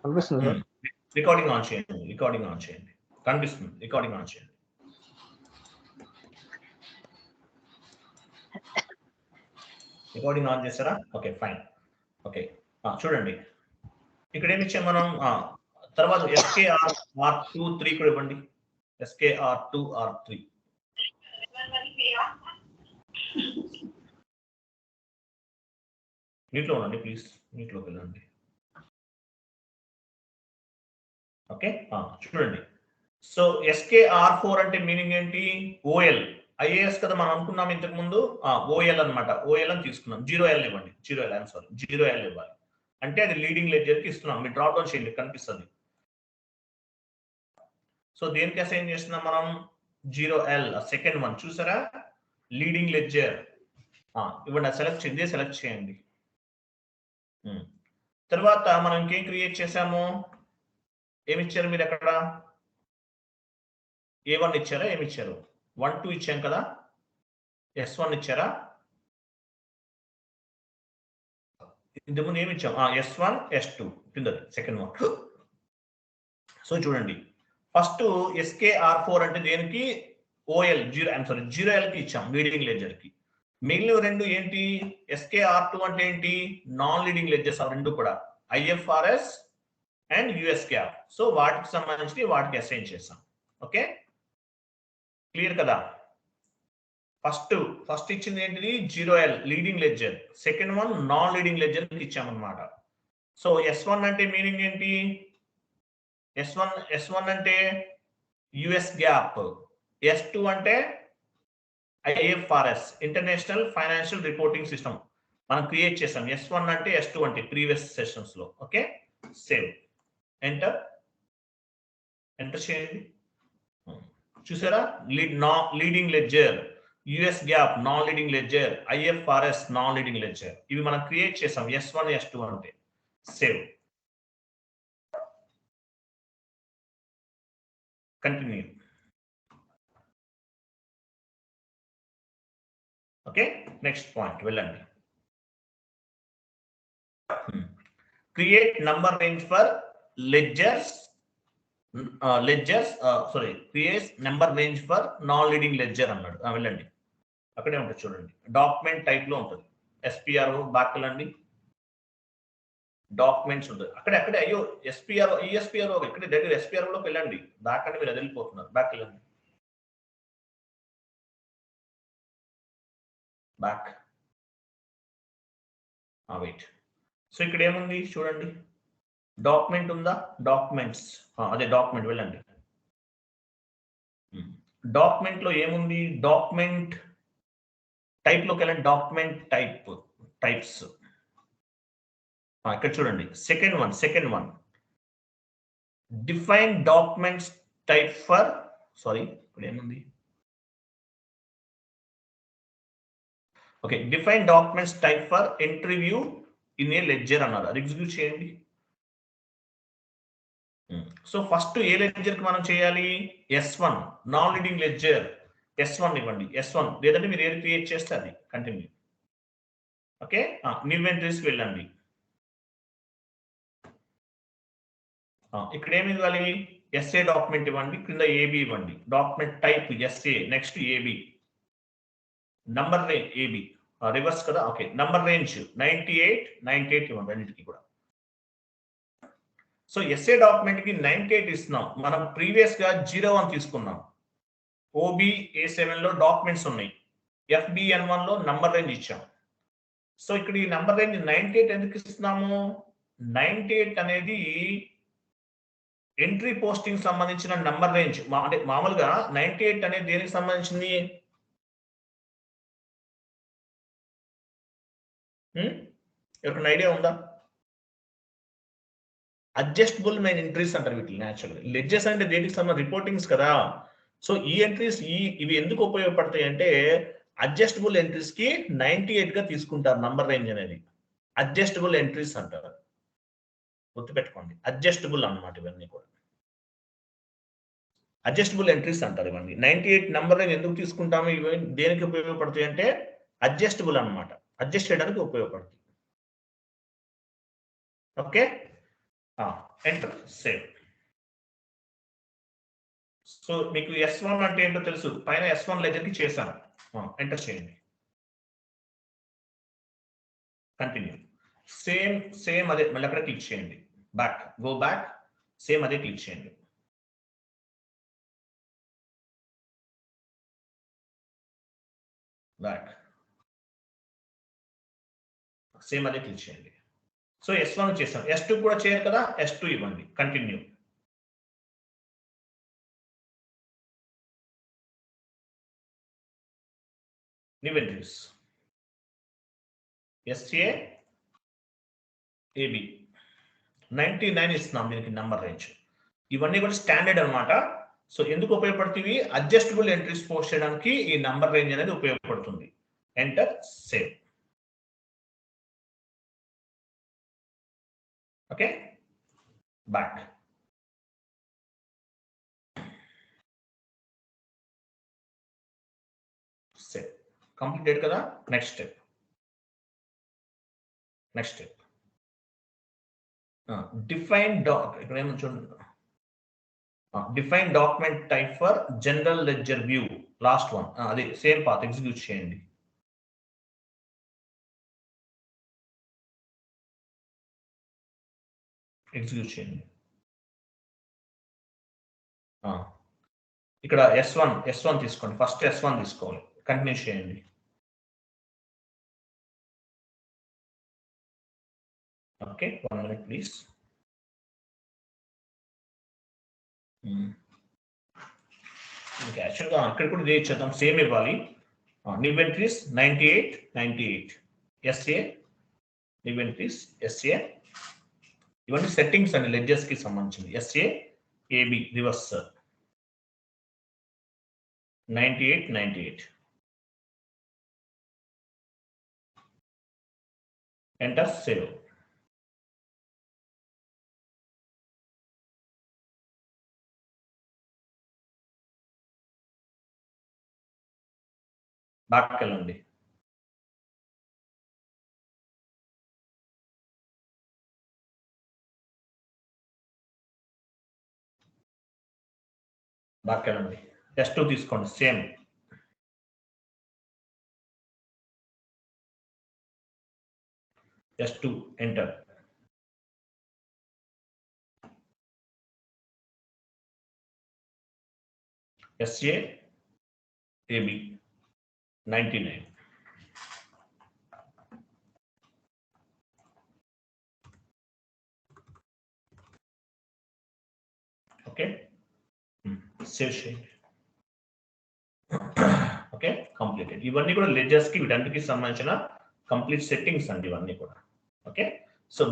కనిపిస్తుంది sir. Recording on చేయండి. కనిపిస్తుంది. రికార్డింగ్ ఆన్ చేయండి. రికార్డింగ్ ఆన్ చేస్తారా? Okay, fine. ఓకే, చూడండి ఇక్కడ ఏమి ఇచ్చాం మనం. తర్వాత SKR2R3 కూడా ఇవ్వండి. SKR2R3 నీటిలో ఉండండి ప్లీజ్, నీటిలోకి వెళ్ళండి. ఓకే, చూడండి. సో SKR4 అంటే మీనింగ్ ఏంటి? OL IAS కదా మనం అనుకున్నాం ఇంతకు ముందు. OL అనమాట. OL అని తీసుకున్నాం. 0L ఇవ్వండి. 0L ఇవ్వాలి. అంటే అది లీడింగ్ లెడ్జర్ కి ఇస్తున్నాం. మీరు డ్రాప్ డౌన్ చేయండి, కనిపిస్తుంది. సో దేనికి అసైన్ చేస్తున్నాం మనం? 0L సెకండ్ వన్ చూసారా? లీడింగ్ లెడ్జర్ ఇవ్వండి. సెలెక్ట్ చేయండి. తర్వాత మనం ఇంకేం క్రియేట్ చేసాము? ఏమి ఇచ్చారు మీరు అక్కడ? A1 ఇచ్చారా? ఏమి ఇచ్చారు? 1 2 ఇచ్చాం కదా. S1 ఇచ్చారా? ఇంతకుముందు ఏమి ఇచ్చాం? S1 S2 కిందది సెకండ్ వన్. సో చూడండి, ఫస్ట్ SKR4 అంటే దేనికి? OL 0L కి ఇచ్చాం, లీడింగ్ లెడ్జర్ కి. మిగిలిన రెండు ఏంటి? SKR2 అంటే ఏంటి? నాన్ లీడింగ్ లెడ్జర్స్ రెండు కూడా, IFRS and US GAAP. So వాటికి సంబంధించి వాటికి అసైన్ చేసాం. ఓకే, క్లియర్ కదా? ఫస్ట్ ఇచ్చింది ఏంటిది? 0L leading ledger. Second one non leading ledger ఇచ్చామన్నమాట. సో S1 అంటే మీనింగ్ ఏంటి? S1 అంటే US GAAP. S2 అంటే IFRS international financial reporting system మనం క్రియేట్ చేసాం. S1 అంటే S2 అంటే ప్రీవియస్ సెషన్స్ లో. ఓకే, సేవ్, ఎంటర్ చేయండి. చూసారా? Leading ledger, US GAAP non leading ledger, IFRS non leading ledger, ఇవి మనం క్రియేట్ చేసాం. S1 S2 అంటే. Save, continue. Okay, next point వెళ్ళండి. Create number range for ledgers. Create number range for non leading ledger అన్నాడు. వెళ్ళండి, అక్కడే ఉంటుంది చూడండి. డాక్యుమెంట్ టైప్ లో ఉంటుంది. SPRO బ్యాక్ వెళ్ళండి. డాక్యుమెంట్స్ ఉంటుంది అక్కడే. అయ్యో ESPRO ఇక్కడ దగ్గర SPRO లోకి వెళ్ళండి. బ్యాక్ అంటే మీరు వెళ్ళిపోతున్నారు. బ్యాక్ వెళ్ళండి. Back, wait. సో ఇక్కడ ఏముంది చూడండి. డాక్యుమెంట్ ఉందా? డాక్యుమెంట్స్, అదే డాక్యుమెంట్. వెళ్ళండి. డాక్యుమెంట్ లో ఏముంది? డాక్యుమెంట్ టైప్ లోకి వెళ్ళండి. డాక్యుమెంట్ టైప్స్ ఇక్కడ చూడండి. Second one define documents type for, ఇక్కడ ఏముంది? Okay, define documents type for entry view in a ledger అన్నారు. అది ఎగ్జిక్యూట్ చేయండి. సో ఫస్ట్ ఏ లెడ్జర్ కి మనం చేయాలి? S1 non leading ledger. S1 ఇవ్వండి. S1 లేదంటే మీరు ఏది క్రియేట్ చేస్తే అది. కంటిన్యూ. ఓకే, న్యూ ఎంట్రీస్కి వెళ్ళండి. ఇక్కడ ఏమి ఇవ్వాలి? SA డాక్యుమెంట్ ఇవ్వండి. కింద AB ఇవ్వండి. Document type SA, next AB, number range AB reverse కదా. ఓకే, నంబర్ రేంజ్ 98 ఇవ్వండి అన్నిటికీ కూడా. సో SA డాక్యుమెంట్ కి 98 ఇస్తున్నాం. మనం ప్రీవియస్ గా 01 తీసుకున్నాం. OB A7 లో డాక్యుమెంట్స్ ఉన్నాయి. FBN1 లో నంబర్ రేంజ్ ఇచ్చాం. సో ఇక్కడ ఈ నంబర్ రేంజ్ 98 ఎందుకు ఇస్తున్నాము? 98 అనేది ఎంట్రీ పోస్టింగ్ సంబంధించిన నంబర్ రేంజ్. అంటే మామూలుగా 98 అనేది దేనికి సంబంధించింది? ఎవరికైనా ఐడియా ఉందా? అడ్జస్టబుల్ మెయిన్ ఎంట్రీస్ అంటారు వీటిని. న్యాచురల్గా లెడ్జెస్ అంటే దేనికి సంబంధించిన రిపోర్టింగ్స్ కదా. సో ఈ ఎంట్రీస్ ఇవి ఎందుకు ఉపయోగపడతాయి అంటే అడ్జస్టబుల్ ఎంట్రీస్ కి 98 గా తీసుకుంటారు నంబర్ రేంజ్ అనేది. అడ్జస్టబుల్ ఎంట్రీస్ అంటారు, గుర్తుపెట్టుకోండి. అడ్జస్టబుల్ అన్నమాట ఇవన్నీ కూడా. అడ్జస్టబుల్ ఎంట్రీస్ అంటారు ఇవన్నీ. 98 నంబర్ రేంజ్ ఎందుకు తీసుకుంటాము? ఇవి దేనికి ఉపయోగపడతాయి అంటే అడ్జస్టబుల్ అన్నమాట. అడ్జస్ట్ చేయడానికి ఉపయోగపడుతుంది. Okay, enter save. సో మీకు S1 అంటే ఏంటో తెలుసు, పైన S1 లెజర్ కి చేశాను. ఎంటర్ చేయండి. కంటిన్యూ. సేమ్ అదే మళ్ళీ అక్కడ క్లిక్ చేయండి. బ్యాక్, గో బ్యాక్, సేమ్ అదే క్లిక్ చేయండి. బ్యాక్, సేమ్ అదే క్లిక్ చేయండి. సో S1 చేసాం, S2 కూడా చేయరు కదా, S2 ఇవ్వండి. Continue. New entries SA AB 99 ఇస్తున్నాం దీనికి నంబర్ రేంజ్. ఇవన్నీ కూడా స్టాండర్డ్ అనమాట. సో ఎందుకు ఉపయోగపడుతుంది, అడ్జస్టబుల్ ఎంట్రీస్ పోస్ట్ చేయడానికి ఈ నంబర్ రేంజ్ అనేది ఉపయోగపడుతుంది. Enter save. Okay, back. Save completed కదా. నెక్స్ట్ స్టెప్ డిఫైన్ ఇక్కడ ఏమో చూడండి, define document type for general ledger view, last one. అది సేమ్ పాత్ ఎగ్జిక్యూట్ చేయండి. ఇక్కడ S1 తీసుకోండి. ఫస్ట్ S1 తీసుకోవాలి. కంటిన్యూ చేయండి. Okay, 1 minute please. ఇంకా యాక్చువల్గా ఇక్కడ కూడా ఇదే ఇచ్చేద్దాం, సేమ్ ఇవ్వాలి. New entries 98 SA new entries SA. ఇవన్నీ సెట్టింగ్స్ అండి లెడ్జర్స్ కి సంబంధించింది. SA AB reverse 98. Enter save. Back వెళ్ళండి. S2 తీసుకోండి. Same S2 enter. SA AB 99. Okay, save చేయండి. Okay, completed. ఇవన్నీ కూడా లెడ్జర్స్ కి వీటన్నిటికి సంబంధించిన కంప్లీట్ సెట్టింగ్స్ అండి ఇవన్నీ కూడా. ఓకే, సో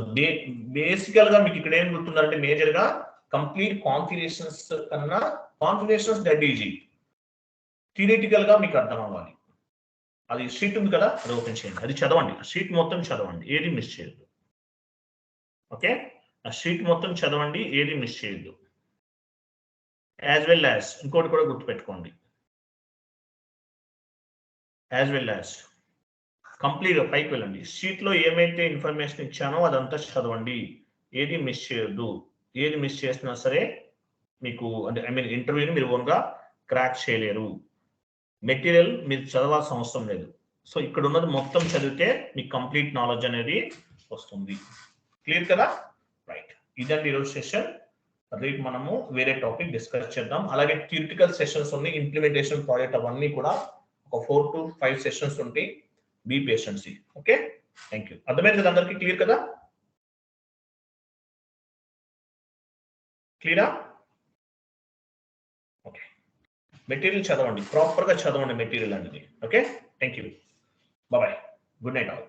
బేసికల్ గా మీకు ఇక్కడ ఏం గుర్తుందంటే మేజర్ గా కంప్లీట్ కాన్ఫిగరేషన్స్ కన్నా కాన్ఫిగరేషన్స్ దట్ ఈజీ, థియరిటికల్ గా మీకు అర్థం అవ్వాలి. అది షీట్ ఉంది కదా, అది ఓపెన్ చేయండి, అది చదవండి. షీట్ మొత్తం చదవండి, ఏది మిస్ చేయొద్దు. ఓకే, ఆ షీట్ మొత్తం చదవండి, ఏది మిస్ చేయొద్దు. యాజ్ వెల్ యాజ్ ఇంకోటి కూడా గుర్తుపెట్టుకోండి, యాజ్ వెల్ యాజ్ కంప్లీట్ పైకి వెళ్ళండి. షీట్ లో ఏమైతే ఇన్ఫర్మేషన్ ఇచ్చానో అదంతా చదవండి, ఏది మిస్ చేయొద్దు. ఏది మిస్ చేసినా సరే మీకు అంటే ఇంటర్వ్యూని మీరు ఓన్గా క్రాక్ చేయలేరు. మెటీరియల్ మీరు చదవాల్సిన అవసరం లేదు. సో ఇక్కడ ఉన్నది మొత్తం చదివితే మీకు కంప్లీట్ నాలెడ్జ్ అనేది వస్తుంది. క్లియర్ కదా, రైట్. ఇదండి ఈరోజు సెషన్. రేపు మనము వేరే టాపిక్ డిస్కస్ చేద్దాం. అలాగే థియరిటికల్ సెషన్స్ ఉన్నాయి, ఇంప్లిమెంటేషన్ ప్రాజెక్ట్ అవన్నీ కూడా ఒక 4 to 5 సెషన్స్ ఉంటాయి. Be patience. Okay, thank you. అర్థమైంది కదా అందరికీ? క్లియర్ కదా, క్లియరా? ఓకే, మెటీరియల్ చదవండి, ప్రాపర్ గా చదవండి మెటీరియల్ అనేది. Okay, thank you, bye, good night all.